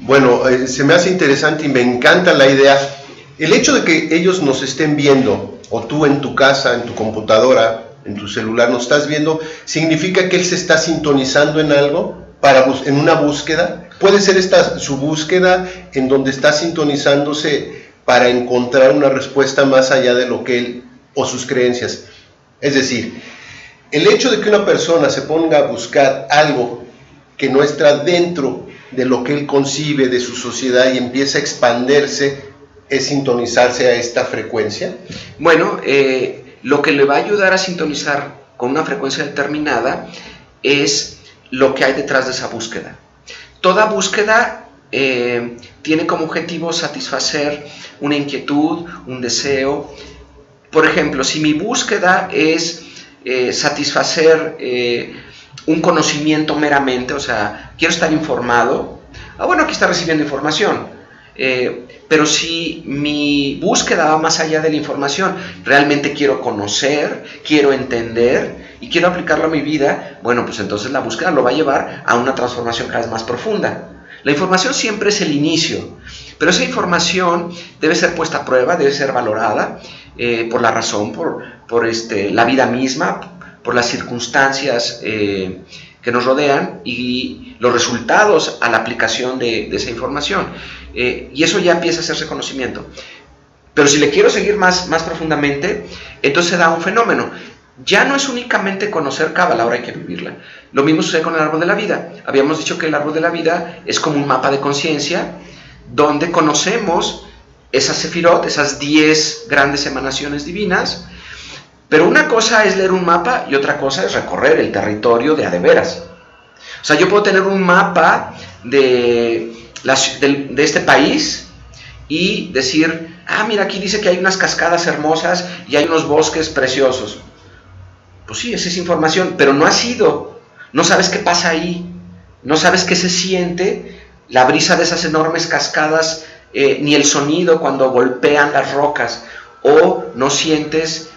Bueno, se me hace interesante y me encanta la idea. El hecho de que ellos nos estén viendo, o tú en tu casa, en tu computadora, en tu celular, nos estás viendo, significa que él se está sintonizando en algo, en una búsqueda. Puede ser esta su búsqueda en donde está sintonizándose para encontrar una respuesta más allá de lo que él o sus creencias. Es decir, el hecho de que una persona se ponga a buscar algo que no está dentro de lo que él concibe de su sociedad y empieza a expandirse, es sintonizarse a esta frecuencia. Bueno, lo que le va a ayudar a sintonizar con una frecuencia determinada es lo que hay detrás de esa búsqueda. Toda búsqueda tiene como objetivo satisfacer una inquietud, un deseo. Por ejemplo, si mi búsqueda es satisfacer un conocimiento meramente, o sea, quiero estar informado, bueno, aquí está recibiendo información, pero si mi búsqueda va más allá de la información, realmente quiero conocer, quiero entender y quiero aplicarlo a mi vida, bueno, pues entonces la búsqueda lo va a llevar a una transformación cada vez más profunda. La información siempre es el inicio, pero esa información debe ser puesta a prueba, debe ser valorada por la razón, por la vida misma, por las circunstancias que nos rodean y los resultados a la aplicación de esa información. Y eso ya empieza a hacerse conocimiento. Pero si le quiero seguir más profundamente, entonces se da un fenómeno. Ya no es únicamente conocer Cábala, ahora hay que vivirla. Lo mismo sucede con el árbol de la vida. Habíamos dicho que el árbol de la vida es como un mapa de conciencia donde conocemos esas sefirot, esas 10 grandes emanaciones divinas. Pero una cosa es leer un mapa y otra cosa es recorrer el territorio de a de veras. O sea, yo puedo tener un mapa de este país y decir, mira, aquí dice que hay unas cascadas hermosas y hay unos bosques preciosos. Pues sí, esa es información, pero no has ido, no sabes qué pasa ahí, no sabes qué se siente la brisa de esas enormes cascadas, ni el sonido cuando golpean las rocas, o no sientes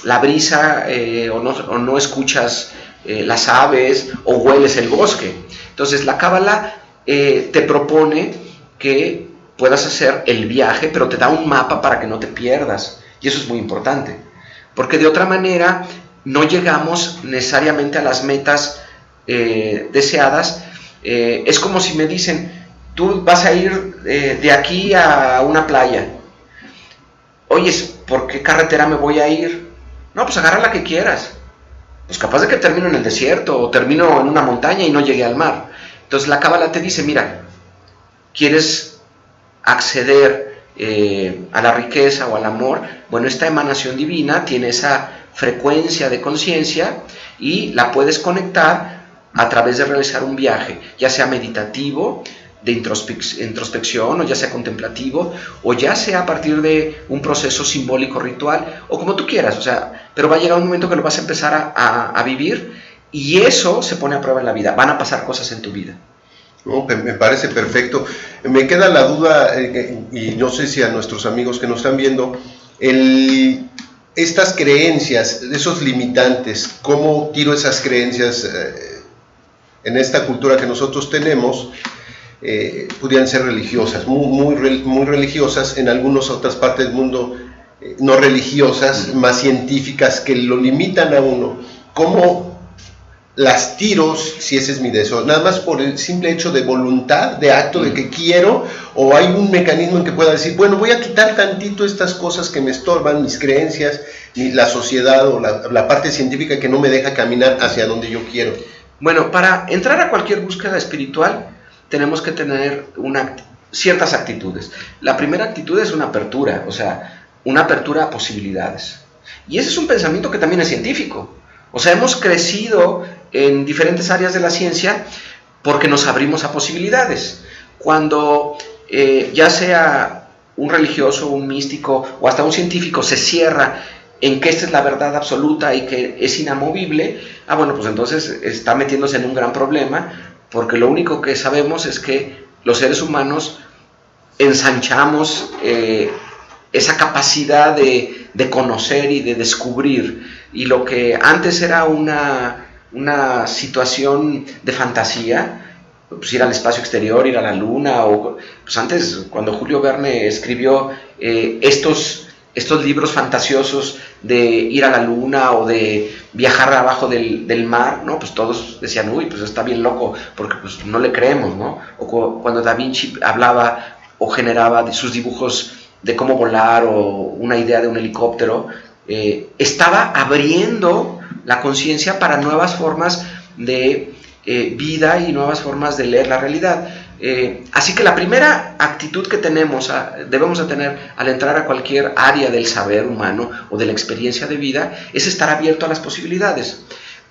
la brisa, o no escuchas las aves, o hueles el bosque. Entonces la Cábala te propone que puedas hacer el viaje, pero te da un mapa para que no te pierdas, y eso es muy importante, porque de otra manera no llegamos necesariamente a las metas deseadas. Es como si me dicen, tú vas a ir de aquí a una playa. Oye, ¿por qué carretera me voy a ir? No, pues agarra la que quieras. Pues capaz de que termino en el desierto o termino en una montaña y no llegué al mar. Entonces la Cábala te dice, mira, ¿quieres acceder a la riqueza o al amor? Bueno, esta emanación divina tiene esa frecuencia de conciencia y la puedes conectar a través de realizar un viaje, ya sea meditativo, de introspección, o ya sea contemplativo, o ya sea a partir de un proceso simbólico ritual, o como tú quieras, o sea, pero va a llegar un momento que lo vas a empezar a vivir, y eso se pone a prueba en la vida, van a pasar cosas en tu vida. No, me parece perfecto. Me queda la duda, y no sé si a nuestros amigos que nos están viendo, estas creencias, esos limitantes, ¿cómo tiro esas creencias en esta cultura que nosotros tenemos? Pudieran ser religiosas, muy religiosas, en algunas otras partes del mundo no religiosas, más científicas, que lo limitan a uno. ¿Cómo las tiros, si ese es mi deseo? Nada más por el simple hecho de voluntad, de acto de que quiero, o hay un mecanismo en que pueda decir, bueno, voy a quitar tantito estas cosas que me estorban, mis creencias, la sociedad o la parte científica que no me deja caminar hacia donde yo quiero. Bueno, para entrar a cualquier búsqueda espiritual tenemos que tener ciertas actitudes. La primera actitud es una apertura, o sea, una apertura a posibilidades. Y ese es un pensamiento que también es científico. O sea, hemos crecido en diferentes áreas de la ciencia porque nos abrimos a posibilidades. Cuando ya sea un religioso, un místico o hasta un científico se cierra en que esta es la verdad absoluta y que es inamovible, bueno, pues entonces está metiéndose en un gran problema, porque lo único que sabemos es que los seres humanos ensanchamos esa capacidad de conocer y de descubrir, y lo que antes era una situación de fantasía, pues ir al espacio exterior, ir a la luna, o pues antes, cuando Julio Verne escribió estos libros fantasiosos de ir a la luna o de viajar abajo del mar, ¿no? Pues todos decían, uy, pues está bien loco, porque pues no le creemos, ¿no? O cuando Da Vinci hablaba o generaba sus dibujos de cómo volar o una idea de un helicóptero, estaba abriendo la conciencia para nuevas formas de vida y nuevas formas de leer la realidad. Así que la primera actitud que debemos de tener al entrar a cualquier área del saber humano o de la experiencia de vida es estar abierto a las posibilidades.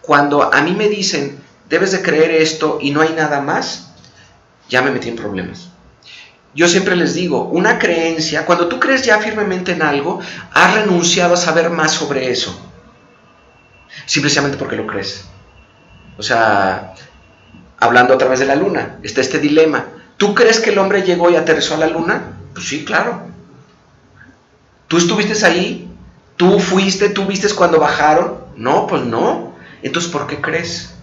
Cuando a mí me dicen, debes de creer esto y no hay nada más, ya me metí en problemas. Yo siempre les digo, una creencia, cuando tú crees ya firmemente en algo, has renunciado a saber más sobre eso, simplemente porque lo crees. O sea, hablando a través de la luna, está este dilema. ¿Tú crees que el hombre llegó y aterrizó a la luna? Pues sí, claro. ¿Tú estuviste ahí? ¿Tú fuiste? ¿Tú viste cuando bajaron? No, pues no. Entonces, ¿por qué crees?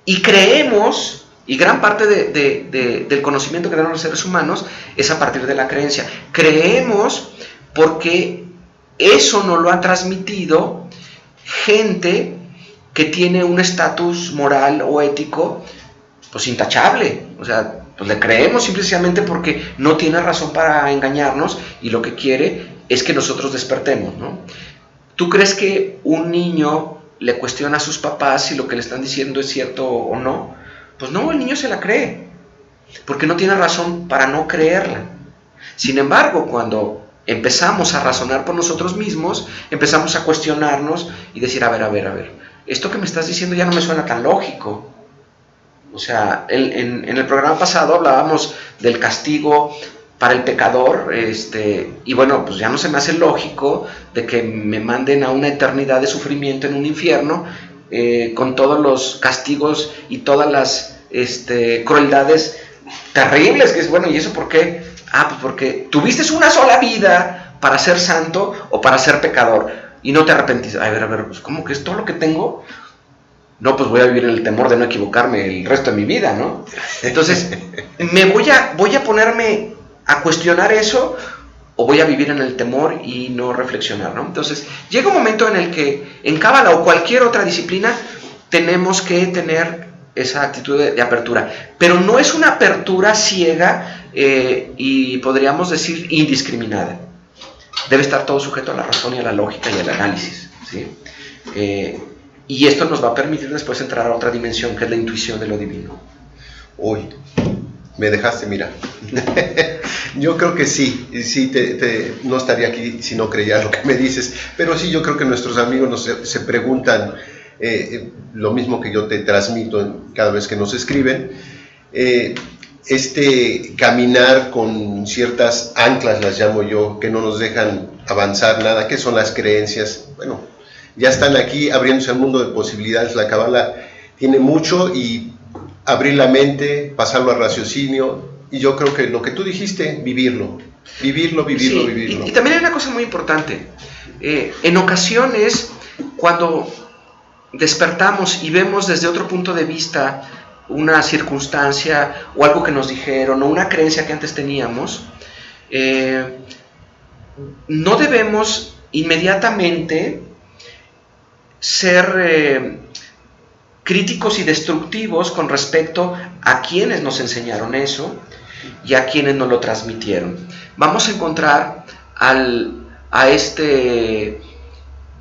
Y creemos, y gran parte del conocimiento que tenemos los seres humanos es a partir de la creencia. Creemos porque eso nos lo ha transmitido gente que tiene un estatus moral o ético pues intachable. O sea, pues le creemos simplemente porque no tiene razón para engañarnos y lo que quiere es que nosotros despertemos, ¿no? ¿Tú crees que un niño le cuestiona a sus papás si lo que le están diciendo es cierto o no? Pues no, el niño se la cree porque no tiene razón para no creerla. Sin embargo, cuando empezamos a razonar por nosotros mismos, empezamos a cuestionarnos y decir, a ver, esto que me estás diciendo ya no me suena tan lógico. O sea, en el programa pasado hablábamos del castigo para el pecador, y bueno, pues ya no se me hace lógico de que me manden a una eternidad de sufrimiento en un infierno, con todos los castigos y todas las crueldades terribles, que es, bueno, ¿y eso por qué? Ah, pues porque tuviste una sola vida para ser santo o para ser pecador, y no te arrepentiste. A ver, pues ¿cómo que es todo lo que tengo? No, pues voy a vivir en el temor de no equivocarme el resto de mi vida, ¿no? Entonces, voy a ponerme a cuestionar eso, o voy a vivir en el temor y no reflexionar, ¿no? Entonces, llega un momento en el que en Cábala o cualquier otra disciplina tenemos que tener esa actitud de apertura, pero no es una apertura ciega y podríamos decir indiscriminada. Debe estar todo sujeto a la razón y a la lógica y al análisis, ¿sí? Y esto nos va a permitir después entrar a otra dimensión, que es la intuición de lo divino. Uy, me dejaste, mira. Yo creo que sí, no estaría aquí si no creyera lo que me dices, pero sí, yo creo que nuestros amigos se preguntan lo mismo que yo te transmito cada vez que nos escriben. Caminar con ciertas anclas, las llamo yo, que no nos dejan avanzar nada, que son las creencias. Bueno, ya están aquí abriéndose al mundo de posibilidades. La Cábala tiene mucho, y abrir la mente, pasarlo al raciocinio, y yo creo que lo que tú dijiste, vivirlo. Sí, vivirlo. Y también hay una cosa muy importante. En ocasiones, cuando despertamos y vemos desde otro punto de vista una circunstancia o algo que nos dijeron o una creencia que antes teníamos, no debemos inmediatamente ser críticos y destructivos con respecto a quienes nos enseñaron eso y a quienes nos lo transmitieron. Vamos a encontrar a este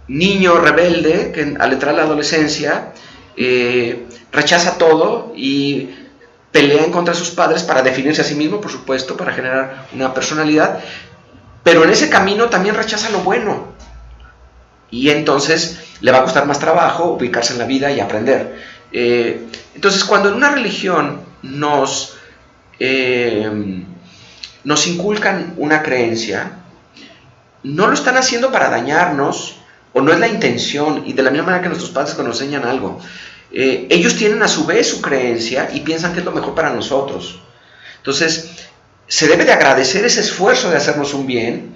niño rebelde que al entrar a la adolescencia rechaza todo y pelea en contra de sus padres para definirse a sí mismo, por supuesto, para generar una personalidad, pero en ese camino también rechaza lo bueno, y entonces le va a costar más trabajo ubicarse en la vida y aprender. Entonces, cuando en una religión nos inculcan una creencia, no lo están haciendo para dañarnos, o no es la intención, y de la misma manera que nuestros padres cuando nos enseñan algo, ellos tienen a su vez su creencia y piensan que es lo mejor para nosotros. Entonces, se debe de agradecer ese esfuerzo de hacernos un bien,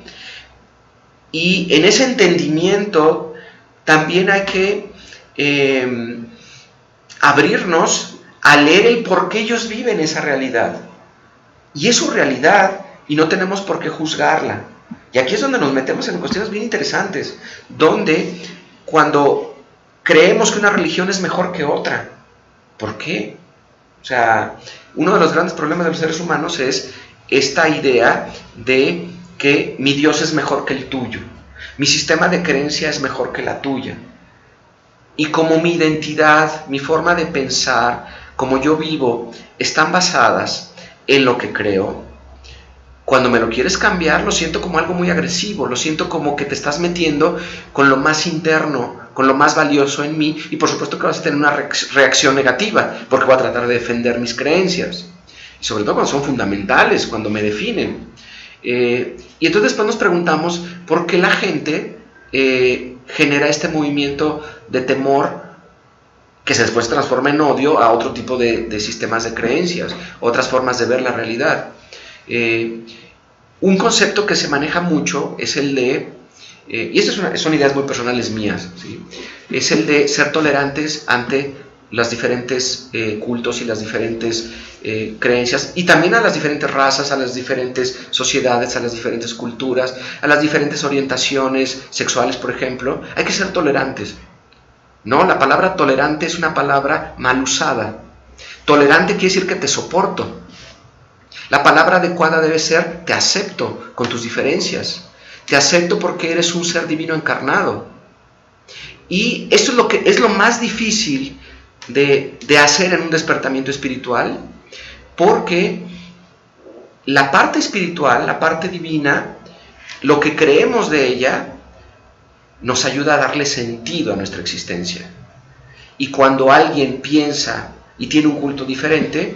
y en ese entendimiento también hay que abrirnos a leer el por qué ellos viven esa realidad. Y es su realidad y no tenemos por qué juzgarla. Y aquí es donde nos metemos en cuestiones bien interesantes, donde cuando creemos que una religión es mejor que otra, ¿por qué? O sea, uno de los grandes problemas de los seres humanos es esta idea de que mi Dios es mejor que el tuyo, mi sistema de creencia es mejor que la tuya. Y como mi identidad, mi forma de pensar, como yo vivo, están basadas en lo que creo, cuando me lo quieres cambiar, lo siento como algo muy agresivo, lo siento como que te estás metiendo con lo más interno, con lo más valioso en mí, y por supuesto que vas a tener una reacción negativa, porque voy a tratar de defender mis creencias, y sobre todo cuando son fundamentales, cuando me definen. Y entonces después nos preguntamos por qué la gente genera este movimiento de temor que se después transforma en odio a otro tipo de sistemas de creencias, otras formas de ver la realidad. Un concepto que se maneja mucho es el de, y estas son ideas muy personales mías, ¿sí? Es el de ser tolerantes ante los diferentes cultos y las diferentes creencias, y también a las diferentes razas, a las diferentes sociedades, a las diferentes culturas, a las diferentes orientaciones sexuales, por ejemplo. Hay que ser tolerantes. No, la palabra tolerante es una palabra mal usada. Tolerante quiere decir que te soporto. La palabra adecuada debe ser te acepto con tus diferencias. Te acepto porque eres un ser divino encarnado. Y esto es lo más difícil de hacer en un despertamiento espiritual, porque la parte espiritual, la parte divina, lo que creemos de ella, nos ayuda a darle sentido a nuestra existencia. Y cuando alguien piensa y tiene un culto diferente,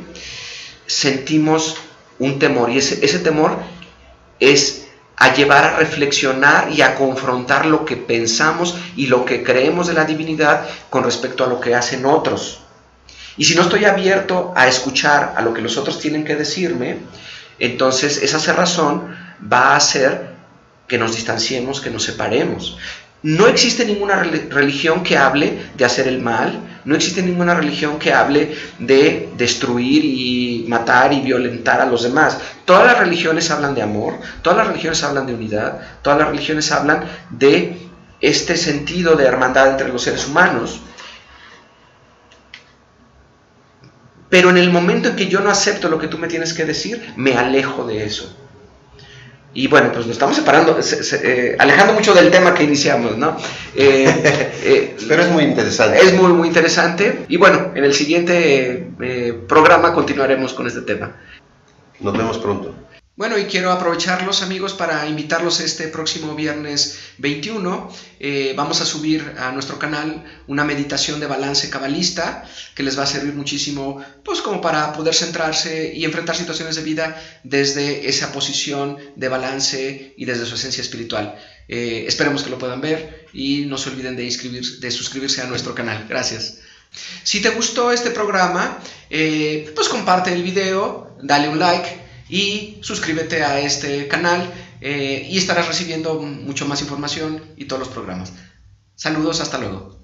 sentimos un temor, y ese temor es a llevar a reflexionar y a confrontar lo que pensamos y lo que creemos de la divinidad con respecto a lo que hacen otros. Y si no estoy abierto a escuchar a lo que los otros tienen que decirme, entonces esa cerrazón va a hacer que nos distanciemos, que nos separemos. No existe ninguna religión que hable de hacer el mal, no existe ninguna religión que hable de destruir y matar y violentar a los demás. Todas las religiones hablan de amor, todas las religiones hablan de unidad, todas las religiones hablan de este sentido de hermandad entre los seres humanos. Pero en el momento en que yo no acepto lo que tú me tienes que decir, me alejo de eso. Y bueno, pues nos estamos separando, alejando mucho del tema que iniciamos, ¿no? Pero es muy interesante. Es muy, muy interesante. Y bueno, en el siguiente programa continuaremos con este tema. Nos vemos pronto. Bueno, y quiero aprovecharlos, amigos, para invitarlos este próximo viernes 21. Vamos a subir a nuestro canal una meditación de balance cabalista que les va a servir muchísimo, pues como para poder centrarse y enfrentar situaciones de vida desde esa posición de balance y desde su esencia espiritual. Esperemos que lo puedan ver y no se olviden de suscribirse a nuestro canal. Gracias. Si te gustó este programa, pues comparte el video, dale un like y suscríbete a este canal y estarás recibiendo mucho más información y todos los programas. Saludos, hasta luego.